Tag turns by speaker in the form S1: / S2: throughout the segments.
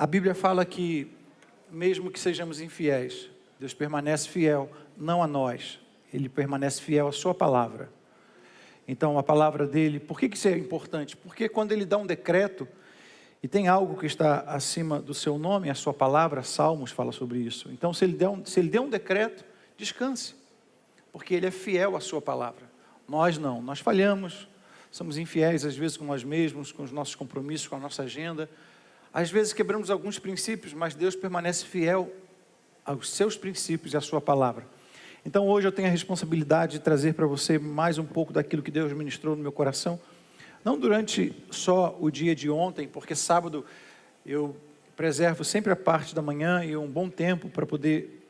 S1: A Bíblia fala que, mesmo que sejamos infiéis, Deus permanece fiel, não a nós. Ele permanece fiel à sua palavra. Então, a palavra dele, por que isso é importante? Porque quando ele dá um decreto, e tem algo que está acima do seu nome, a sua palavra, Salmos fala sobre isso. Então, se ele der um decreto, descanse, porque ele é fiel à sua palavra. Nós não, nós falhamos, somos infiéis às vezes com nós mesmos, com os nossos compromissos, com a nossa agenda. Às vezes quebramos alguns princípios, mas Deus permanece fiel aos seus princípios e à sua palavra. Então hoje eu tenho a responsabilidade de trazer para você mais um pouco daquilo que Deus ministrou no meu coração. Não durante só o dia de ontem, porque sábado eu preservo sempre a parte da manhã e um bom tempo para poder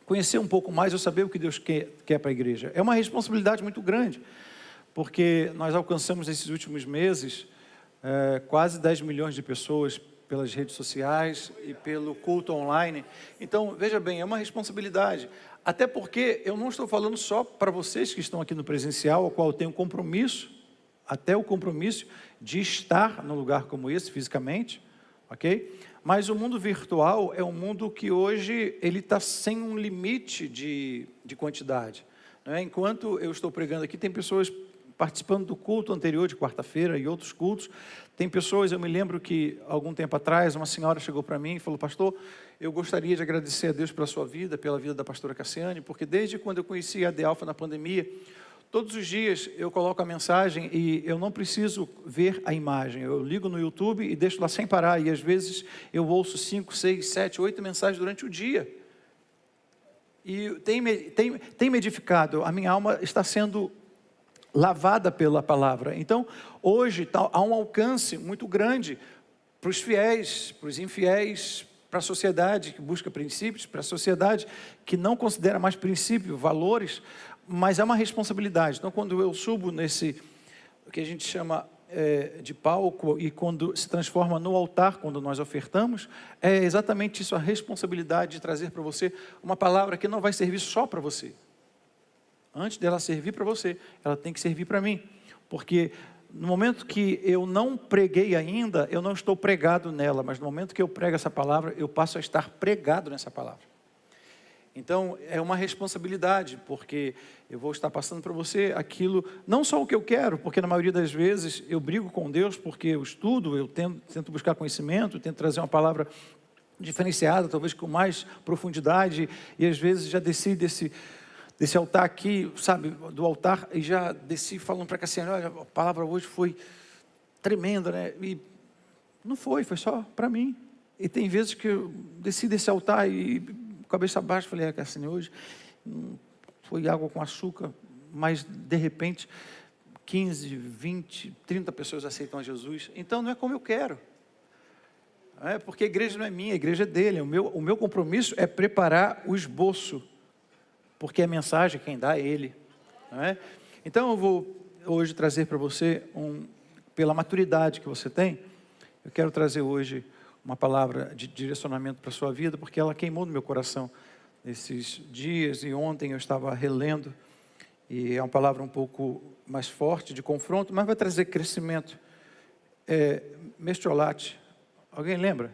S1: conhecer um pouco mais, eu saber o que Deus quer para a igreja. É uma responsabilidade muito grande, porque nós alcançamos nesses últimos meses quase 10 milhões de pessoas pelas redes sociais e pelo culto online. Então, veja bem, é uma responsabilidade. Até porque eu não estou falando só para vocês que estão aqui no presencial, ao qual eu tenho compromisso, até o compromisso de estar num lugar como esse, fisicamente, ok? Mas o mundo virtual é um mundo que hoje ele está sem um limite de quantidade. Né? Enquanto eu estou pregando aqui, tem pessoas participando do culto anterior de quarta-feira e outros cultos. Tem pessoas, eu me lembro que algum tempo atrás, uma senhora chegou para mim e falou: pastor, eu gostaria de agradecer a Deus pela sua vida, pela vida da pastora Cassiane, porque desde quando eu conheci a AD Alpha na pandemia, todos os dias eu coloco a mensagem e eu não preciso ver a imagem. Eu ligo no YouTube e deixo lá sem parar, e às vezes eu ouço 5, 6, 7, 8 mensagens durante o dia. E tem me edificado, a minha alma está sendo lavada pela palavra. Então, hoje há um alcance muito grande para os fiéis, para os infiéis, para a sociedade que busca princípios, para a sociedade que não considera mais princípio, valores, mas é uma responsabilidade. Então, quando eu subo nesse, o que a gente chama de palco, e quando se transforma no altar, quando nós ofertamos, é exatamente isso, a responsabilidade de trazer para você uma palavra que não vai servir só para você. Antes dela servir para você, ela tem que servir para mim. Porque no momento que eu não preguei ainda, eu não estou pregado nela. Mas no momento que eu prego essa palavra, eu passo a estar pregado nessa palavra. Então, é uma responsabilidade, porque eu vou estar passando para você aquilo, não só o que eu quero, porque na maioria das vezes eu brigo com Deus, porque eu estudo, eu tento buscar conhecimento, tento trazer uma palavra diferenciada, talvez com mais profundidade, e às vezes já desci desse altar aqui, sabe, do altar, e já desci falando para Cassiane: olha, a palavra hoje foi tremenda, né? E não foi só para mim. E tem vezes que eu desci desse altar e, cabeça baixa, falei: Cassiane, hoje foi água com açúcar, mas de repente 15, 20, 30 pessoas aceitam a Jesus. Então não é como eu quero. Porque a igreja não é minha, a igreja é dele. O meu compromisso é preparar o esboço, porque a mensagem quem dá é ele. Não é? Então eu vou hoje trazer para você, pela maturidade que você tem, eu quero trazer hoje uma palavra de direcionamento para a sua vida, porque ela queimou no meu coração esses dias, e ontem eu estava relendo, e é uma palavra um pouco mais forte, de confronto, mas vai trazer crescimento. Mertiolate, alguém lembra?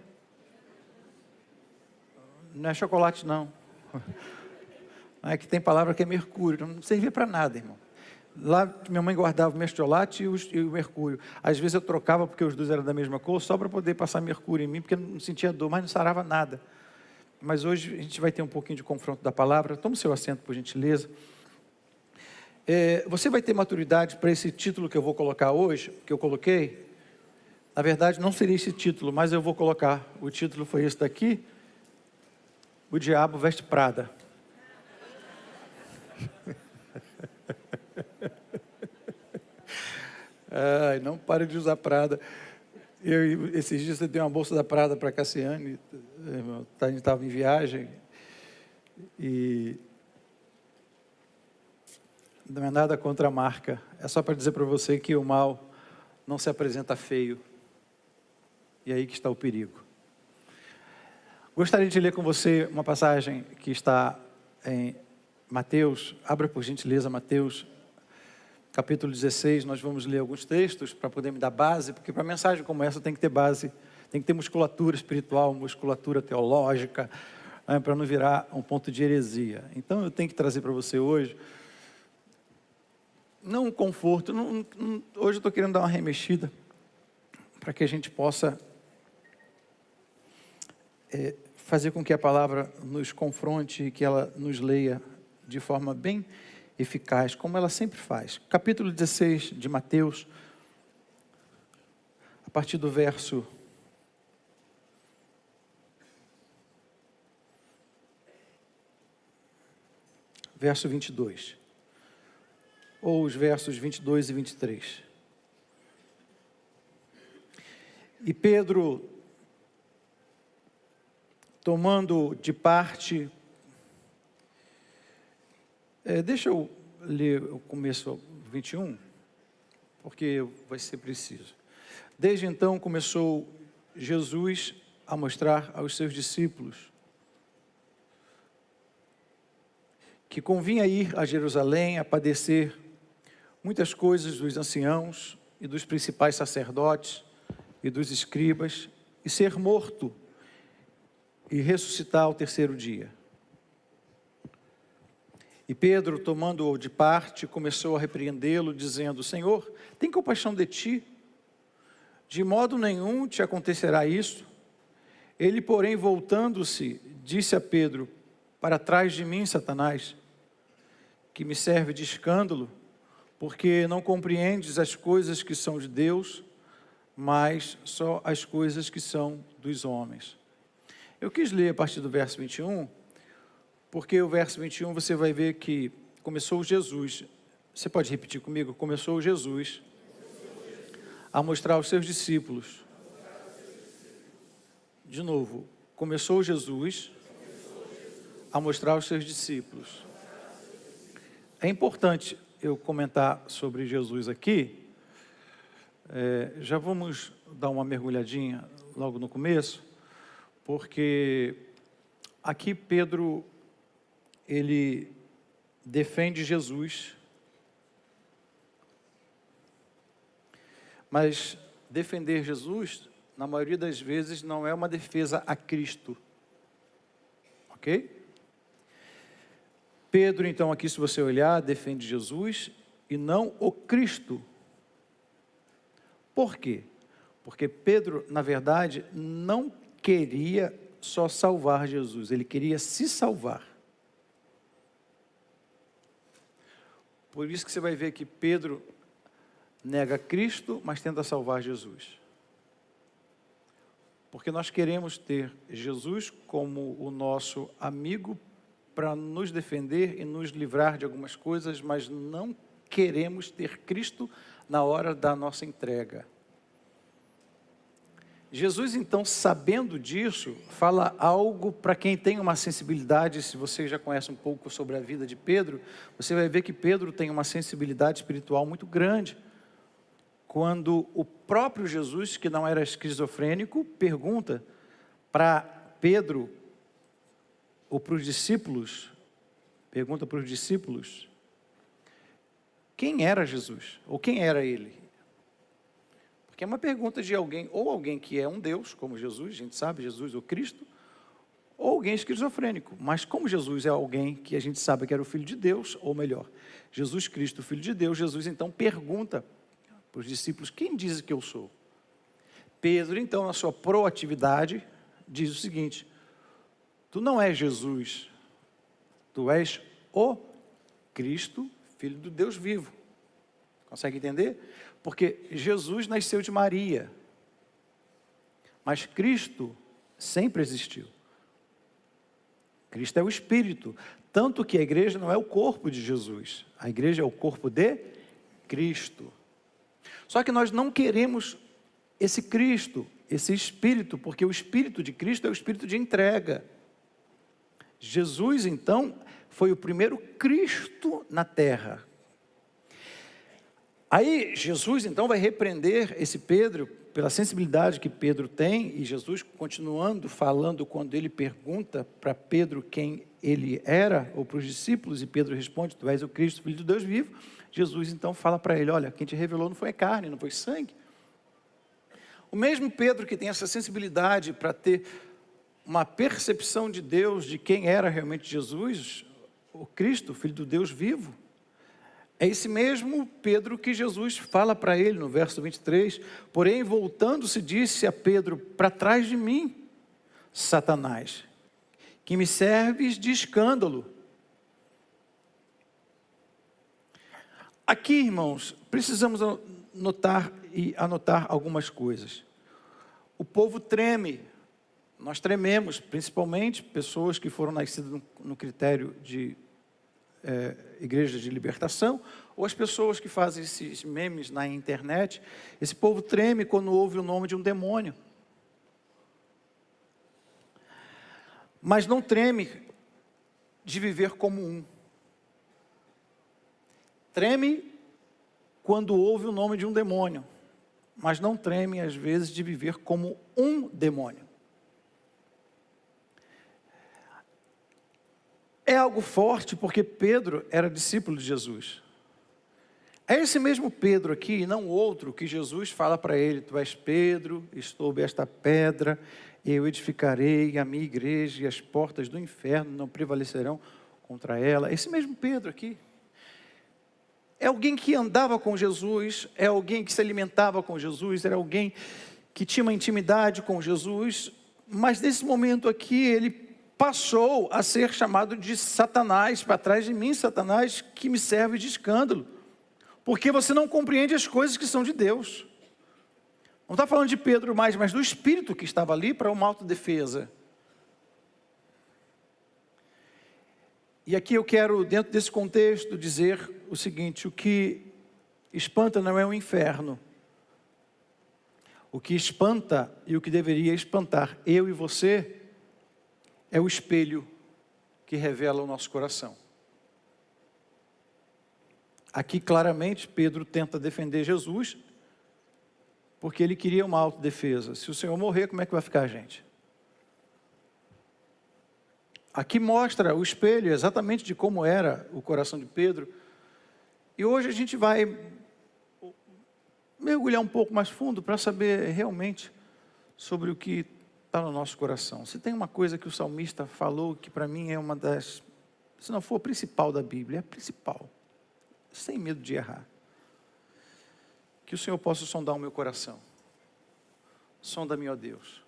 S1: Não é chocolate não. É que tem palavra que é mercúrio, não servia para nada, irmão. Lá minha mãe guardava o mertiolate e o mercúrio. Às vezes eu trocava, porque os dois eram da mesma cor, só para poder passar mercúrio em mim, porque eu não sentia dor, mas não sarava nada. Mas hoje a gente vai ter um pouquinho de confronto da palavra. Toma o seu assento, por gentileza. Você vai ter maturidade para esse título que eu vou colocar hoje, que eu coloquei. Na verdade, não seria esse título, mas eu vou colocar. O título foi esse daqui: O Diabo Veste Prada. Ai, não pare de usar Prada. Esses dias eu dei uma bolsa da Prada para a Cassiane, a gente estava em viagem, e não é nada contra a marca, é só para dizer para você que o mal não se apresenta feio, e aí que está o perigo. Gostaria de ler com você uma passagem que está em Mateus. Abra por gentileza Mateus, capítulo 16, nós vamos ler alguns textos para poder me dar base, porque para mensagem como essa tem que ter base, tem Tem que ter musculatura espiritual, musculatura teológica, né, para não virar um ponto de heresia. Então eu tenho que trazer para você hoje, não um conforto, hoje eu estou querendo dar uma remexida, para que a gente possa fazer com que a palavra nos confronte e que ela nos leia de forma bem eficaz, como ela sempre faz. Capítulo 16 de Mateus, a partir do verso 22, ou os versos 22 e 23. E Pedro, tomando de parte, deixa eu ler o começo 21, porque vai ser preciso. Desde então começou Jesus a mostrar aos seus discípulos que convinha ir a Jerusalém a padecer muitas coisas dos anciãos e dos principais sacerdotes e dos escribas, e ser morto e ressuscitar ao terceiro dia. E Pedro, tomando-o de parte, começou a repreendê-lo, dizendo: Senhor, tem compaixão de ti, de modo nenhum te acontecerá isso. Ele, porém, voltando-se, disse a Pedro: Para trás de mim, Satanás, que me serve de escândalo, porque não compreendes as coisas que são de Deus, mas só as coisas que são dos homens. Eu quis ler a partir do verso 21, porque o verso 21 você vai ver que começou Jesus. Você pode repetir comigo? Começou Jesus a mostrar aos seus discípulos. De novo, começou Jesus a mostrar aos seus discípulos. É importante eu comentar sobre Jesus aqui. Já vamos dar uma mergulhadinha logo no começo, porque aqui Pedro, ele defende Jesus, mas defender Jesus, na maioria das vezes, não é uma defesa a Cristo, ok? Pedro, então, aqui, se você olhar, defende Jesus e não o Cristo. Por quê? Porque Pedro, na verdade, não queria só salvar Jesus, ele queria se salvar. Por isso que você vai ver que Pedro nega Cristo, mas tenta salvar Jesus. Porque nós queremos ter Jesus como o nosso amigo para nos defender e nos livrar de algumas coisas, mas não queremos ter Cristo na hora da nossa entrega. Jesus, então, sabendo disso, fala algo para quem tem uma sensibilidade. Se você já conhece um pouco sobre a vida de Pedro, você vai ver que Pedro tem uma sensibilidade espiritual muito grande. Quando o próprio Jesus, que não era esquizofrênico, pergunta para Pedro, ou para os discípulos, quem era Jesus, ou quem era ele? Porque é uma pergunta de alguém, ou alguém que é um Deus, como Jesus, a gente sabe, Jesus ou Cristo, ou alguém esquizofrênico. Mas como Jesus é alguém que a gente sabe que era o Filho de Deus, ou melhor, Jesus Cristo, o Filho de Deus, Jesus então pergunta para os discípulos: quem diz que eu sou? Pedro, então, na sua proatividade, diz o seguinte: tu não és Jesus, tu és o Cristo, Filho do Deus vivo. Consegue entender? Porque Jesus nasceu de Maria, mas Cristo sempre existiu. Cristo é o Espírito, tanto que a igreja não é o corpo de Jesus, a igreja é o corpo de Cristo. Só que nós não queremos esse Cristo, esse Espírito, porque o Espírito de Cristo é o Espírito de entrega. Jesus, então, foi o primeiro Cristo na terra. Aí, Jesus, então, vai repreender esse Pedro, pela sensibilidade que Pedro tem, e Jesus, continuando falando, quando ele pergunta para Pedro quem ele era, ou para os discípulos, e Pedro responde: tu és o Cristo, Filho de Deus vivo. Jesus, então, fala para ele: olha, quem te revelou não foi carne, não foi sangue. O mesmo Pedro que tem essa sensibilidade para ter uma percepção de Deus, de quem era realmente Jesus, o Cristo, Filho do Deus vivo. É esse mesmo Pedro que Jesus fala para ele no verso 23, porém voltando-se disse a Pedro, para trás de mim, Satanás, que me serves de escândalo. Aqui, irmãos, precisamos notar e anotar algumas coisas. O povo treme, nós trememos, principalmente pessoas que foram nascidas no critério de igreja de libertação, ou as pessoas que fazem esses memes na internet. Esse povo treme quando ouve o nome de um demônio. Mas não treme de viver como um. Treme quando ouve o nome de um demônio, mas não treme às vezes de viver como um demônio. É algo forte porque Pedro era discípulo de Jesus. É esse mesmo Pedro aqui, e não outro, que Jesus fala para ele, tu és Pedro, estou sobre esta pedra, eu edificarei a minha igreja e as portas do inferno não prevalecerão contra ela. Esse mesmo Pedro aqui. É alguém que andava com Jesus, é alguém que se alimentava com Jesus, era alguém que tinha uma intimidade com Jesus, mas nesse momento aqui ele passou a ser chamado de Satanás, para trás de mim, Satanás, que me serve de escândalo, porque você não compreende as coisas que são de Deus. Não está falando de Pedro mais, mas do Espírito que estava ali para uma autodefesa. E aqui eu quero, dentro desse contexto, dizer o seguinte: o que espanta não é o inferno. O que espanta e o que deveria espantar eu e você é o espelho que revela o nosso coração. Aqui claramente Pedro tenta defender Jesus, porque ele queria uma autodefesa. Se o Senhor morrer, como é que vai ficar a gente? Aqui mostra o espelho exatamente de como era o coração de Pedro. E hoje a gente vai mergulhar um pouco mais fundo para saber realmente sobre o que está no nosso coração. Se tem uma coisa que o salmista falou, que para mim é uma das, se não for a principal da Bíblia, é a principal, sem medo de errar. Que o Senhor possa sondar o meu coração. Sonda-me, ó Deus,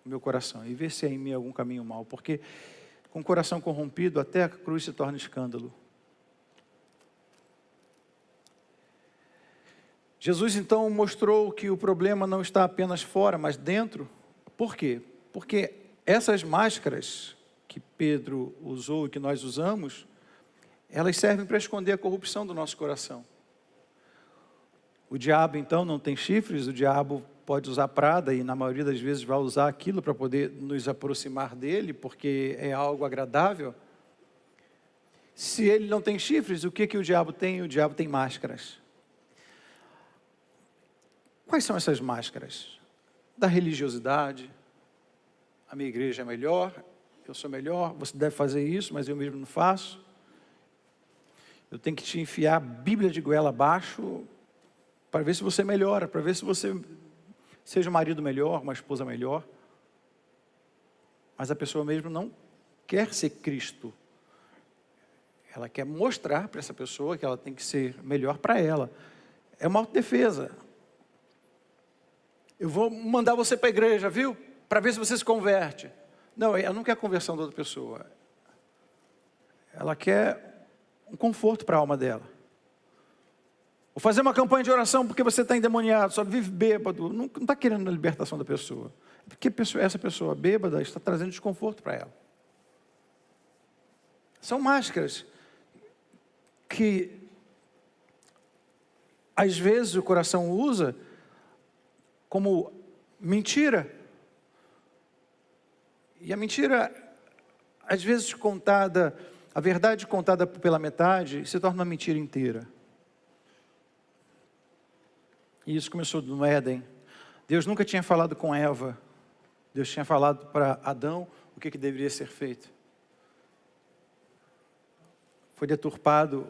S1: o meu coração, e vê se há em mim algum caminho mau, porque com o coração corrompido, até a cruz se torna escândalo. Jesus então mostrou que o problema não está apenas fora, mas dentro. Por quê? Porque essas máscaras que Pedro usou e que nós usamos, elas servem para esconder a corrupção do nosso coração. O diabo então não tem chifres, o diabo pode usar prada e na maioria das vezes vai usar aquilo para poder nos aproximar dele, porque é algo agradável. Se ele não tem chifres, o que o diabo tem? O diabo tem máscaras. Quais são essas máscaras? Da religiosidade. A minha igreja é melhor, eu sou melhor, você deve fazer isso, mas eu mesmo não faço. Eu tenho que te enfiar a Bíblia de goela abaixo para ver se você melhora, para ver se você seja um marido melhor, uma esposa melhor. Mas a pessoa mesmo não quer ser Cristo. Ela quer mostrar para essa pessoa que ela tem que ser melhor para ela. É uma autodefesa. Eu vou mandar você para a igreja, viu? Para ver se você se converte. Não, ela não quer a conversão da outra pessoa. Ela quer um conforto para a alma dela. Vou fazer uma campanha de oração porque você está endemoniado, só vive bêbado. Não está querendo a libertação da pessoa. Porque essa pessoa bêbada está trazendo desconforto para ela. São máscaras que, às vezes, o coração usa como mentira. E a mentira, às vezes contada, a verdade contada pela metade, se torna uma mentira inteira. E isso começou no Éden. Deus nunca tinha falado com Eva. Deus tinha falado para Adão o que deveria ser feito. Foi deturpado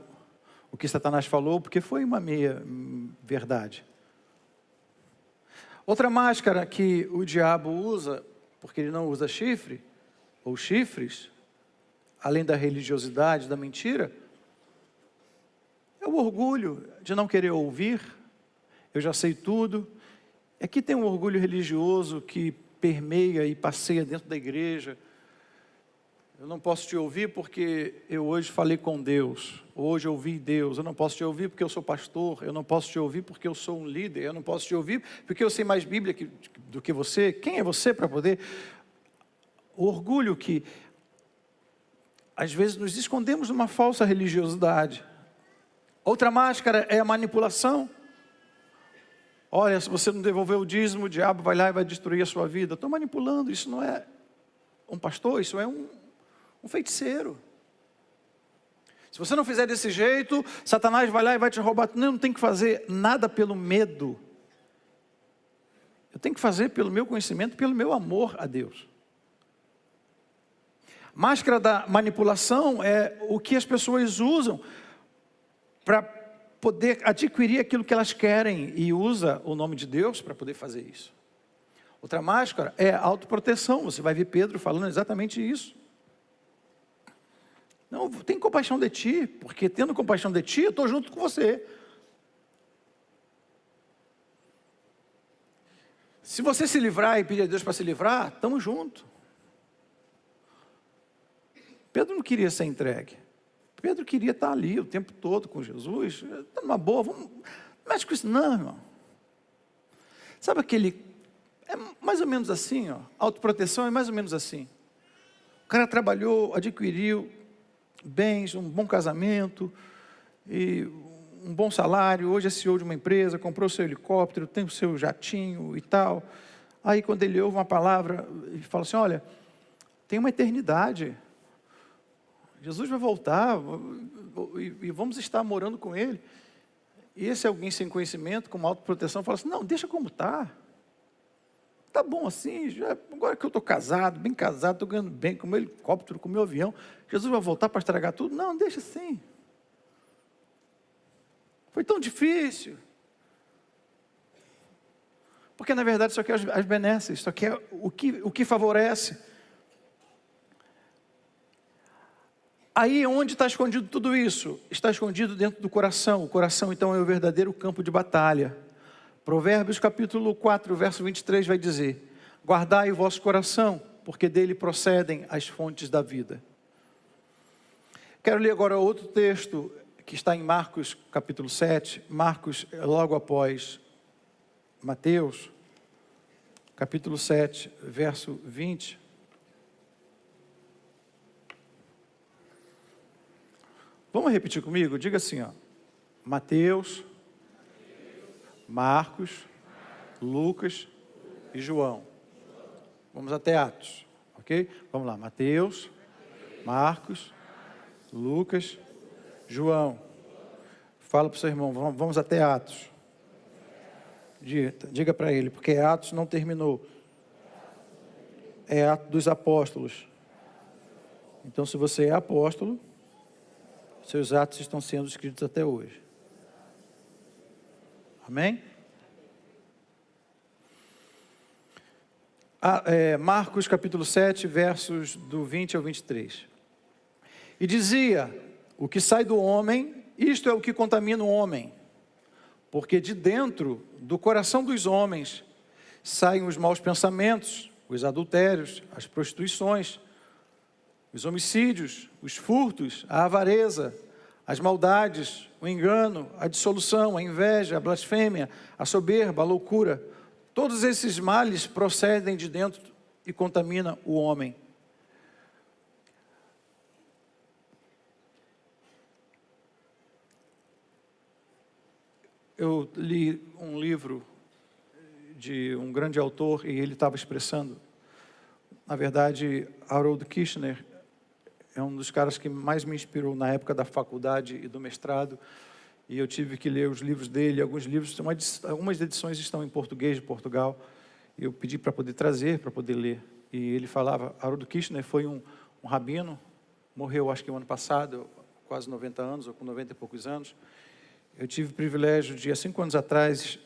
S1: o que Satanás falou, porque foi uma meia verdade. Outra máscara que o diabo usa, porque ele não usa chifre, ou chifres, além da religiosidade, da mentira, é o orgulho de não querer ouvir. Eu já sei tudo. Aqui tem um orgulho religioso que permeia e passeia dentro da igreja. Eu não posso te ouvir porque eu hoje falei com Deus. Hoje eu ouvi Deus. Eu não posso te ouvir porque eu sou pastor. Eu não posso te ouvir porque eu sou um líder. Eu não posso te ouvir porque eu sei mais Bíblia do que você. Quem é você para poder... O orgulho que, às vezes, nos escondemos numa falsa religiosidade. Outra máscara é a manipulação. Olha, se você não devolver o dízimo, o diabo vai lá e vai destruir a sua vida. Estou manipulando, isso não é um pastor, isso é um feiticeiro. Se você não fizer desse jeito, Satanás vai lá e vai te roubar. Não tem que fazer nada pelo medo. Eu tenho que fazer pelo meu conhecimento, pelo meu amor a Deus. Máscara da manipulação é o que as pessoas usam para poder adquirir aquilo que elas querem e usa o nome de Deus para poder fazer isso. Outra máscara é a autoproteção. Você vai ver Pedro falando exatamente isso. Não, tem compaixão de ti, porque tendo compaixão de ti, eu estou junto com você. Se você se livrar e pedir a Deus para se livrar, estamos juntos. Pedro não queria ser entregue. Pedro queria estar ali o tempo todo com Jesus. Está numa boa, vamos... Não mexe com isso não, irmão. Sabe aquele... É mais ou menos assim, ó. Autoproteção é mais ou menos assim. O cara trabalhou, adquiriu bens, um bom casamento, e um bom salário, hoje é CEO de uma empresa, comprou seu helicóptero, tem o seu jatinho e tal. Aí quando ele ouve uma palavra, ele fala assim, olha, tem uma eternidade. Jesus vai voltar e vamos estar morando com Ele. E esse alguém sem conhecimento, com uma autoproteção, fala assim, não, deixa como está. Está bom assim, agora que eu estou casado, bem casado, estou ganhando bem, com o meu helicóptero, com o meu avião, Jesus vai voltar para estragar tudo? Não, deixa assim. Foi tão difícil. Porque na verdade só quer as benesses, só quer o que favorece. Aí onde está escondido tudo isso? Está escondido dentro do coração. O coração então é o verdadeiro campo de batalha. Provérbios capítulo 4, verso 23 vai dizer, guardai o vosso coração, porque dele procedem as fontes da vida. Quero ler agora outro texto que está em Marcos capítulo 7, Marcos logo após Mateus, capítulo 7, verso 20. Vamos repetir comigo? Diga assim, ó. Mateus, Marcos, Lucas e João. Vamos até Atos, ok? Vamos lá. Mateus, Marcos, Lucas, João. Fala para o seu irmão, vamos até Atos. Diga para ele, porque Atos não terminou. É Atos dos Apóstolos. Então, se você é apóstolo, seus atos estão sendo escritos até hoje. Amém? Marcos capítulo 7, versos do 20 ao 23. E dizia, o que sai do homem, isto é o que contamina o homem. Porque de dentro do coração dos homens saem os maus pensamentos, os adultérios, as prostituições, os homicídios, os furtos, a avareza, as maldades, o engano, a dissolução, a inveja, a blasfêmia, a soberba, a loucura. Todos esses males procedem de dentro e contaminam o homem. Eu li um livro de um grande autor e ele estava expressando, na verdade, Harold Kushner é um dos caras que mais me inspirou na época da faculdade e do mestrado, e eu tive que ler os livros dele. Alguns livros, algumas edições estão em português de Portugal, e eu pedi para poder trazer, para poder ler. E ele falava, Harold Kushner foi um rabino, morreu acho que o ano passado, quase 90 anos, ou com 90 e poucos anos. Eu tive o privilégio de, há 5 anos atrás,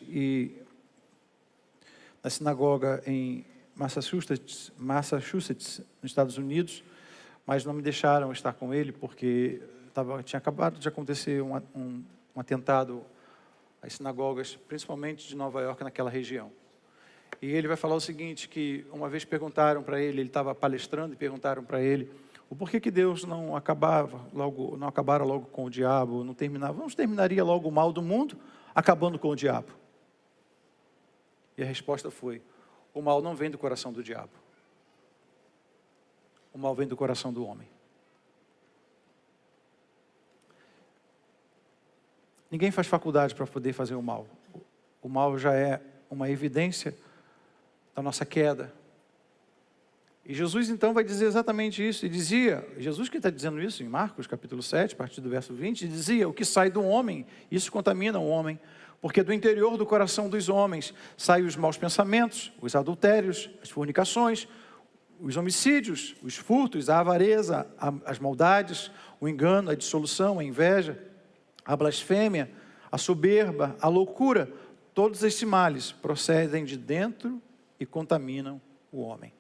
S1: na sinagoga em Massachusetts, nos Estados Unidos, mas não me deixaram estar com ele porque tinha acabado de acontecer um atentado às sinagogas, principalmente de Nova York, naquela região. E ele vai falar o seguinte, que uma vez perguntaram para ele estava palestrando e perguntaram para ele o porquê que Deus não acabara logo com o diabo, não terminaria logo o mal do mundo, acabando com o diabo. E a resposta foi, o mal não vem do coração do diabo. O mal vem do coração do homem. Ninguém faz faculdade para poder fazer o mal. O mal já é uma evidência da nossa queda. E Jesus então vai dizer exatamente isso. E dizia, Jesus que está dizendo isso em Marcos capítulo 7, a partir do verso 20, dizia, o que sai do homem, isso contamina o homem. Porque do interior do coração dos homens saem os maus pensamentos, os adultérios, as fornicações, os homicídios, os furtos, a avareza, as maldades, o engano, a dissolução, a inveja, a blasfêmia, a soberba, a loucura. Todos esses males procedem de dentro e contaminam o homem.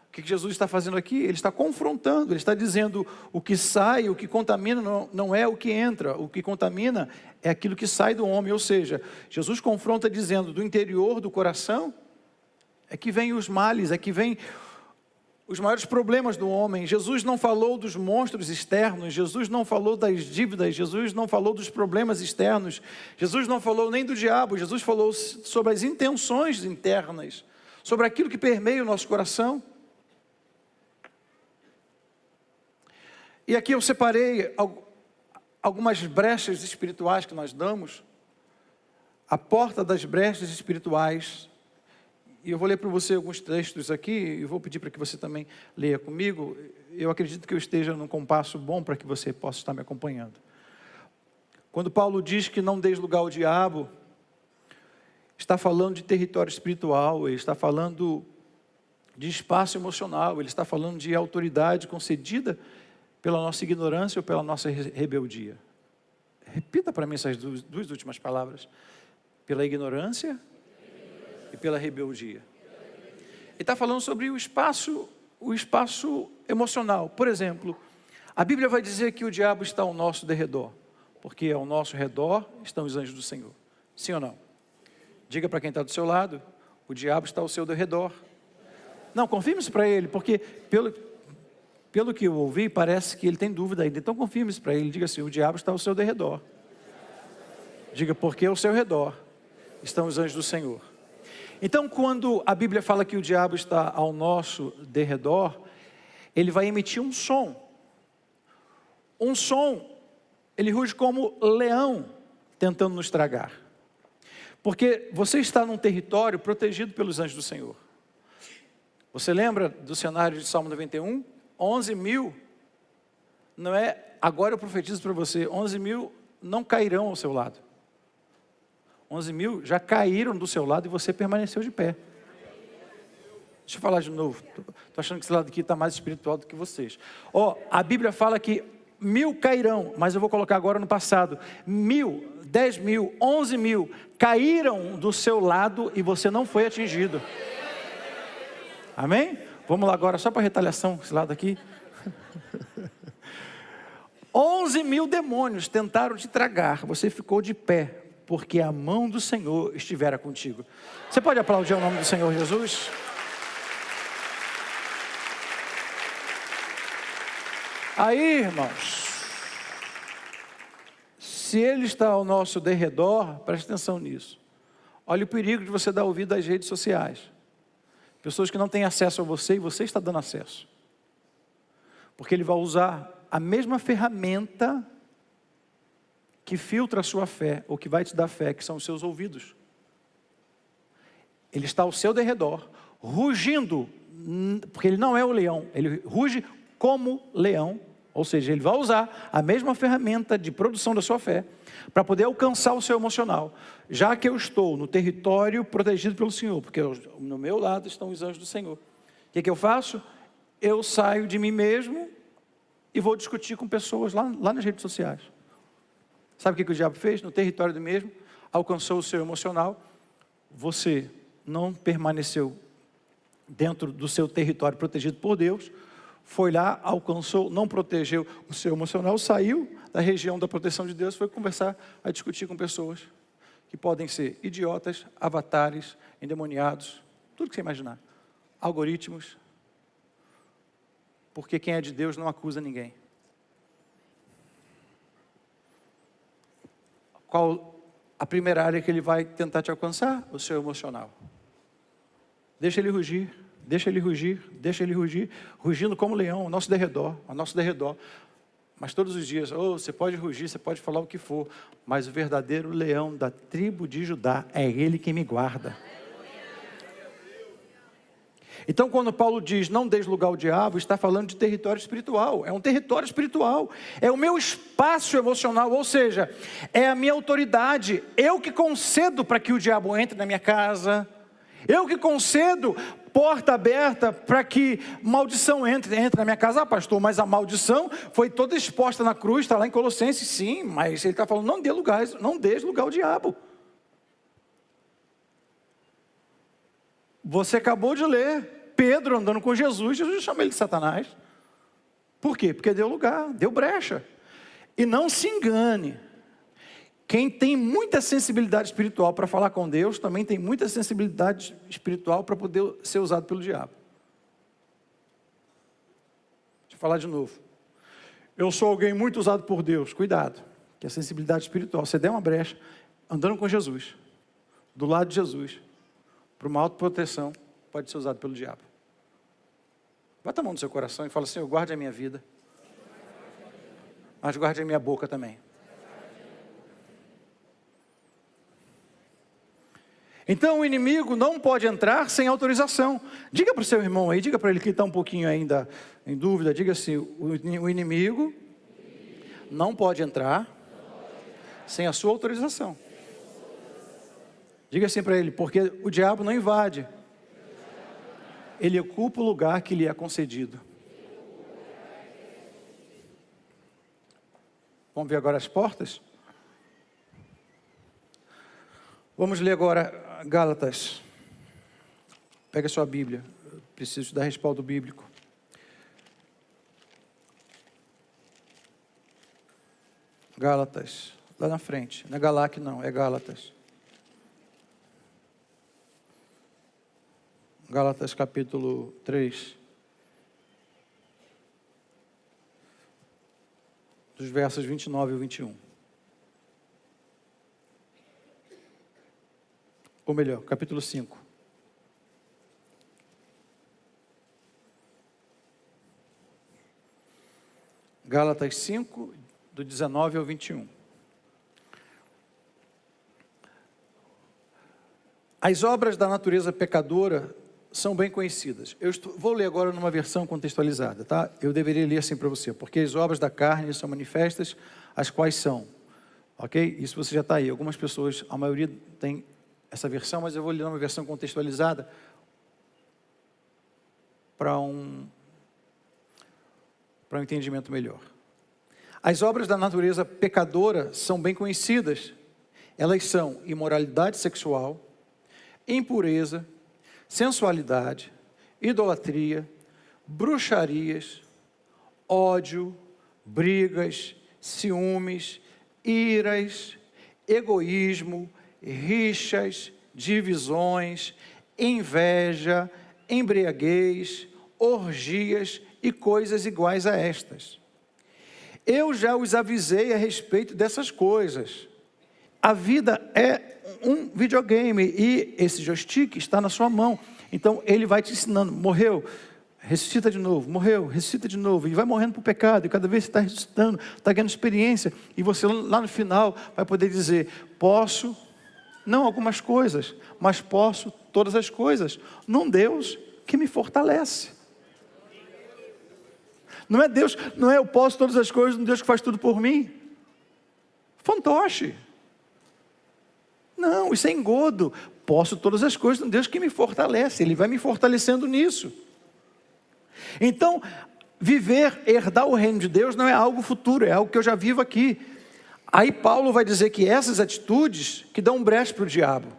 S1: O que Jesus está fazendo aqui? Ele está confrontando, ele está dizendo o que sai, o que contamina não é o que entra, o que contamina é aquilo que sai do homem. Ou seja, Jesus confronta dizendo, do interior do coração é que vem os males, é que vem os maiores problemas do homem. Jesus não falou dos monstros externos, Jesus não falou das dívidas, Jesus não falou dos problemas externos, Jesus não falou nem do diabo, Jesus falou sobre as intenções internas, sobre aquilo que permeia o nosso coração. E aqui eu separei algumas brechas espirituais que nós damos, a porta das brechas espirituais. E eu vou ler para você alguns textos aqui, e vou pedir para que você também leia comigo. Eu acredito que eu esteja num compasso bom para que você possa estar me acompanhando. Quando Paulo diz que não deis lugar ao diabo, está falando de território espiritual, ele está falando de espaço emocional, ele está falando de autoridade concedida pela nossa ignorância ou pela nossa rebeldia. Repita para mim essas duas últimas palavras. Pela ignorância e pela rebeldia. Ele está falando sobre o espaço emocional. Por exemplo, a Bíblia vai dizer que o diabo está ao nosso derredor, porque ao nosso redor estão os anjos do Senhor. Sim ou não? Diga para quem está do seu lado, o diabo está ao seu derredor. Não, confirme-se para ele, porque pelo que eu ouvi, parece que ele tem dúvida ainda. Então confirme-se para ele, diga assim, o diabo está ao seu derredor. Diga, porque ao seu redor estão os anjos do Senhor. Então, quando a Bíblia fala que o diabo está ao nosso derredor, ele vai emitir um som. Um som, ele ruge como leão, tentando nos tragar. Porque você está num território protegido pelos anjos do Senhor. Você lembra do cenário de Salmo 91? 11.000, não é, agora eu profetizo para você, 11.000 não cairão ao seu lado. 11.000 já caíram do seu lado e você permaneceu de pé. Deixa eu falar de novo, estou achando que esse lado aqui está mais espiritual do que vocês. A Bíblia fala que 1.000 cairão, mas eu vou colocar agora no passado. 1.000, 10.000, 11.000 caíram do seu lado e você não foi atingido. Amém? Vamos lá agora, só para retaliação, esse lado aqui. 11.000 demônios tentaram te tragar, você ficou de pé, porque a mão do Senhor estivera contigo. Você pode aplaudir o nome do Senhor Jesus? Aí, irmãos, se Ele está ao nosso derredor, preste atenção nisso. Olha o perigo de você dar ouvido às redes sociais. Pessoas que não têm acesso a você e você está dando acesso. Porque ele vai usar a mesma ferramenta que filtra a sua fé, ou que vai te dar fé, que são os seus ouvidos. Ele está ao seu derredor, rugindo, porque ele não é o leão, ele ruge como leão, ou seja, ele vai usar a mesma ferramenta de produção da sua fé, para poder alcançar o seu emocional. Já que eu estou no território protegido pelo Senhor, porque no meu lado estão os anjos do Senhor. O que eu faço? Eu saio de mim mesmo e vou discutir com pessoas lá nas redes sociais. Sabe o que o diabo fez? No território do mesmo, alcançou o seu emocional. Você não permaneceu dentro do seu território protegido por Deus, foi lá, alcançou, não protegeu o seu emocional, saiu da região da proteção de Deus, foi conversar, a discutir com pessoas que podem ser idiotas, avatares, endemoniados, tudo que você imaginar, algoritmos, porque quem é de Deus não acusa ninguém. Qual a primeira área que ele vai tentar te alcançar? O seu emocional. Deixa ele rugir, deixa ele rugir, deixa ele rugir, rugindo como leão, ao nosso derredor, ao nosso derredor. Mas todos os dias, você pode rugir, você pode falar o que for, mas o verdadeiro leão da tribo de Judá é ele que me guarda. Então, quando Paulo diz, não deis lugar ao diabo, está falando de território espiritual. É um território espiritual. É o meu espaço emocional, ou seja, é a minha autoridade. Eu que concedo para que o diabo entre na minha casa. Eu que concedo porta aberta para que maldição entre na minha casa. Pastor, mas a maldição foi toda exposta na cruz, está lá em Colossenses, sim, mas ele está falando, não dê lugar ao diabo. Você acabou de ler Pedro andando com Jesus chama ele de Satanás. Por quê? Porque deu lugar, deu brecha. E não se engane, quem tem muita sensibilidade espiritual para falar com Deus, também tem muita sensibilidade espiritual para poder ser usado pelo diabo. Deixa eu falar de novo. Eu sou alguém muito usado por Deus, cuidado, que a sensibilidade espiritual, você der uma brecha, andando com Jesus, do lado de Jesus, para uma autoproteção, pode ser usado pelo diabo. Bota a mão no seu coração e fala assim, Senhor, guarde a minha vida, mas guarde a minha boca também. Então o inimigo não pode entrar sem autorização. Diga para o seu irmão aí, diga para ele que está um pouquinho ainda em dúvida, diga assim, o inimigo não pode entrar sem a sua autorização. Diga assim para ele, porque o diabo não invade. Ele ocupa o lugar que lhe é concedido. Vamos ver agora as portas? Vamos ler agora Gálatas. Pega a sua Bíblia. Eu preciso dar respaldo bíblico. Gálatas. Lá na frente. Não é Galac não, é Gálatas. Gálatas capítulo 3. Dos versos 29 e 21. Ou melhor, capítulo 5. Gálatas 5, do 19 ao 21. As obras da natureza pecadora são bem conhecidas. Vou ler agora numa versão contextualizada, tá? Eu deveria ler assim para você, porque as obras da carne são manifestas, as quais são, ok? Isso você já está aí. Algumas pessoas, a maioria tem essa versão, mas eu vou ler uma versão contextualizada para um entendimento melhor. As obras da natureza pecadora são bem conhecidas. Elas são imoralidade sexual, impureza, sensualidade, idolatria, bruxarias, ódio, brigas, ciúmes, iras, egoísmo, rixas, divisões, inveja, embriaguez, orgias e coisas iguais a estas. Eu já os avisei a respeito dessas coisas. A vida é um videogame e esse joystick está na sua mão. Então ele vai te ensinando, morreu, ressuscita de novo, morreu, ressuscita de novo, e vai morrendo para o pecado, e cada vez você está ressuscitando, está ganhando experiência, e você lá no final vai poder dizer, posso, não algumas coisas, mas posso todas as coisas, num Deus que me fortalece. Não é Deus, não é eu posso todas as coisas, um Deus que faz tudo por mim. Fantoche. Não, isso é engodo. Posso todas as coisas, um Deus que me fortalece. Ele vai me fortalecendo nisso. Então, herdar o reino de Deus não é algo futuro, é algo que eu já vivo aqui. Aí Paulo vai dizer que essas atitudes que dão brecha para o diabo.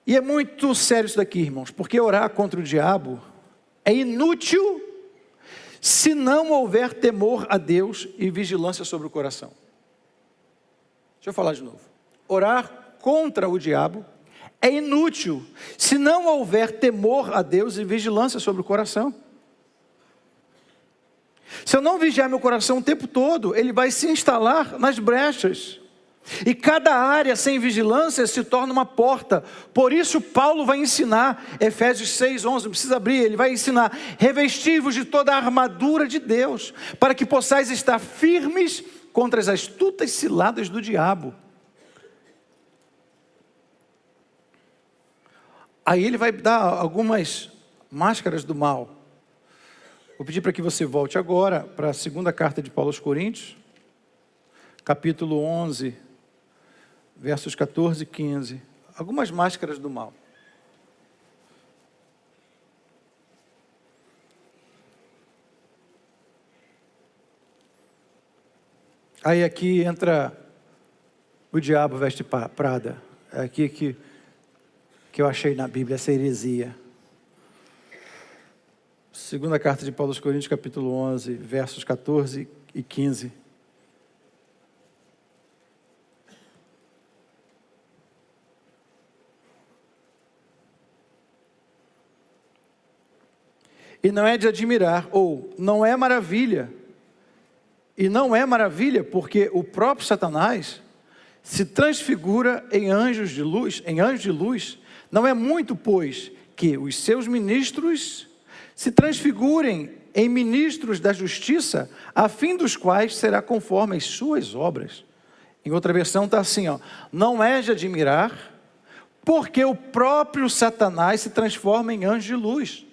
S1: E é muito sério isso daqui, irmãos, porque orar contra o diabo é inútil se não houver temor a Deus e vigilância sobre o coração. Deixa eu falar de novo. Orar contra o diabo é inútil se não houver temor a Deus e vigilância sobre o coração. Se eu não vigiar meu coração o tempo todo, ele vai se instalar nas brechas. E cada área sem vigilância se torna uma porta. Por isso Paulo vai ensinar, Efésios 6:11, não precisa abrir, ele vai ensinar: revesti-vos de toda a armadura de Deus, para que possais estar firmes contra as astutas ciladas do diabo. Aí ele vai dar algumas máscaras do mal. Vou pedir para que você volte agora para a segunda carta de Paulo aos Coríntios, capítulo 11, versos 14 e 15. Algumas máscaras do mal. Aí aqui entra o diabo veste Prada. É aqui que eu achei na Bíblia essa heresia. Segunda carta de Paulo aos Coríntios, capítulo 11, versos 14 e 15. E não é de admirar, ou não é maravilha. E não é maravilha, porque o próprio Satanás se transfigura em anjos de luz. Não é muito, pois, que os seus ministros se transfigurem em ministros da justiça, a fim dos quais será conforme as suas obras. Em outra versão está assim, não é de admirar, porque o próprio Satanás se transforma em anjo de luz.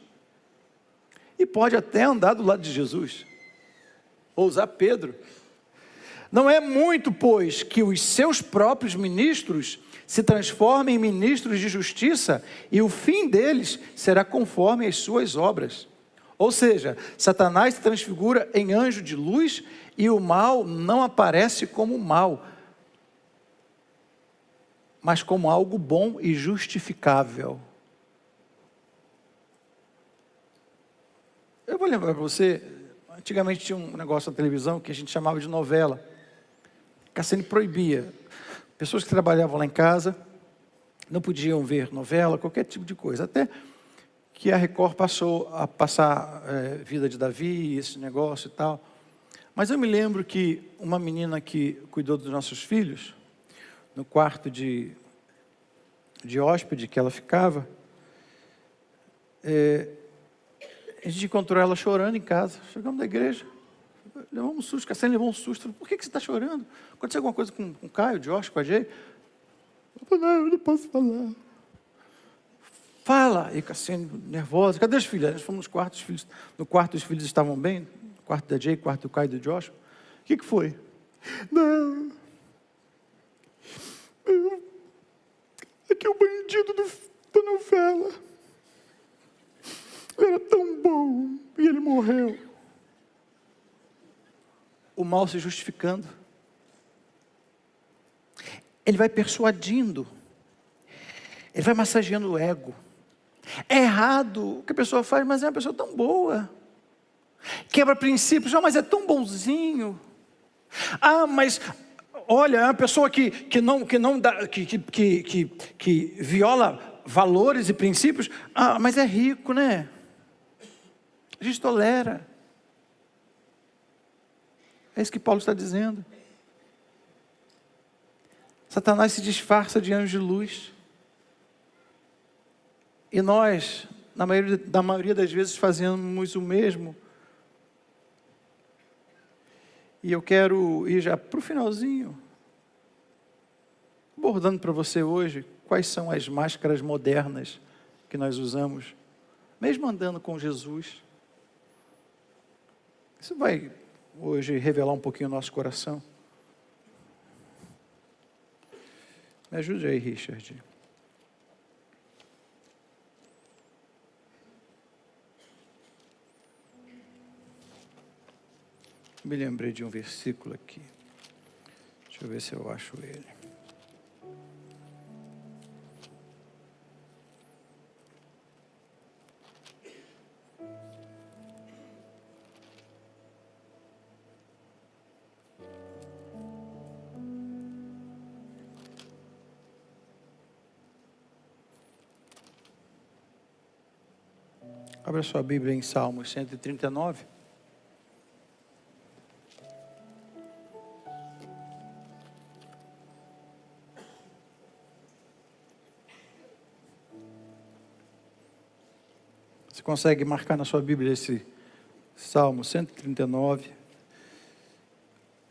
S1: E pode até andar do lado de Jesus, ou usar Pedro. Não é muito, pois, que os seus próprios ministros se transformem em ministros de justiça, e o fim deles será conforme as suas obras. Ou seja, Satanás se transfigura em anjo de luz, e o mal não aparece como mal, mas como algo bom e justificável. Eu vou lembrar para você, antigamente tinha um negócio na televisão que a gente chamava de novela. Cassini proibia. Pessoas que trabalhavam lá em casa não podiam ver novela, qualquer tipo de coisa. Até que a Record passou a passar Vida de Davi, esse negócio e tal. Mas eu me lembro que uma menina que cuidou dos nossos filhos, no quarto de hóspede que ela ficava, a gente encontrou ela chorando em casa. Chegamos da igreja, levamos um susto, Cassini levou um susto. Por que você está chorando? Aconteceu alguma coisa com o Caio, o Josh, com a Jay? Eu falei, não, eu não posso falar. Fala! E Cassini, nervosa. Cadê os filhos? Nós fomos no quarto, os filhos estavam bem, no quarto da Jay, no quarto do Caio e do Josh. O que foi? Não. É que o bandido da novela, ele era tão bom e ele morreu. O mal se justificando. Ele vai persuadindo. Ele vai massageando o ego. É errado o que a pessoa faz, mas é uma pessoa tão boa. Quebra princípios, mas é tão bonzinho. Mas olha, é uma pessoa que viola valores e princípios. Mas é rico, né? A gente tolera. É isso que Paulo está dizendo. Satanás se disfarça de anjo de luz. E nós, na maioria das vezes, fazemos o mesmo. E eu quero ir já para o finalzinho, abordando para você hoje quais são as máscaras modernas que nós usamos, mesmo andando com Jesus. Isso vai hoje revelar um pouquinho o nosso coração. Me ajude aí, Richard. Me lembrei de um versículo aqui. Deixa eu ver se eu acho ele. Abra sua Bíblia em Salmos 139. Você consegue marcar na sua Bíblia esse Salmo 139?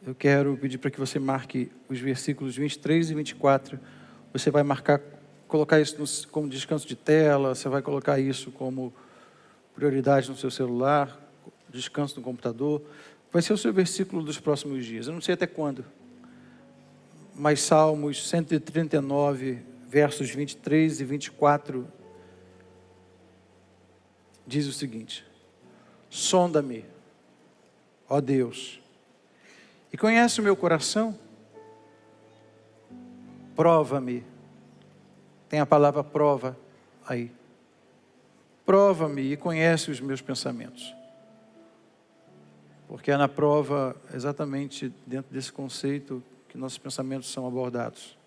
S1: Eu quero pedir para que você marque os versículos 23 e 24. Você vai marcar, colocar isso como descanso de tela, você vai colocar isso como prioridade no seu celular, descanso no computador. Vai ser o seu versículo dos próximos dias. Eu não sei até quando, mas Salmos 139, versos 23 e 24, diz o seguinte: sonda-me, ó Deus, e conhece o meu coração, prova-me. Tem a palavra prova aí. Prova-me e conhece os meus pensamentos. Porque é na prova, exatamente dentro desse conceito, que nossos pensamentos são abordados.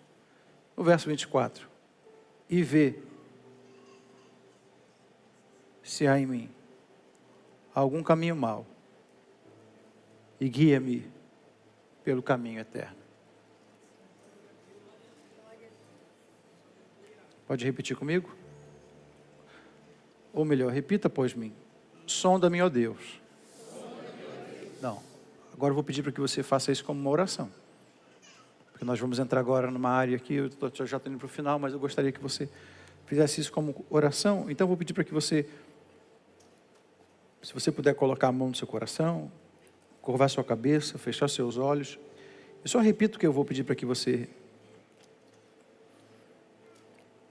S1: O verso 24. E vê se há em mim algum caminho mau, e guia-me pelo caminho eterno. Pode repetir comigo? Ou melhor, repita após mim. Sonda-me, ó Deus. Não, agora eu vou pedir para que você faça isso como uma oração. Porque nós vamos entrar agora numa área aqui, eu já estou indo para o final, mas eu gostaria que você fizesse isso como oração. Então eu vou pedir para que você, se você puder colocar a mão no seu coração, curvar sua cabeça, fechar seus olhos. Eu só repito o que eu vou pedir para que você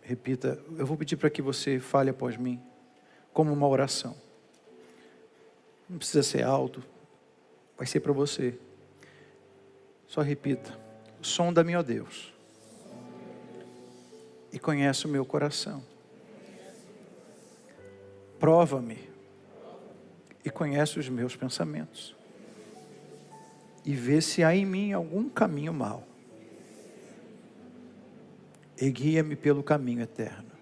S1: repita. Eu vou pedir para que você fale após mim, como uma oração. Não precisa ser alto, vai ser para você. Só repita: sonda-me, ó Deus, e conhece o meu coração. Prova-me e conhece os meus pensamentos. E vê se há em mim algum caminho mau. E guia-me pelo caminho eterno.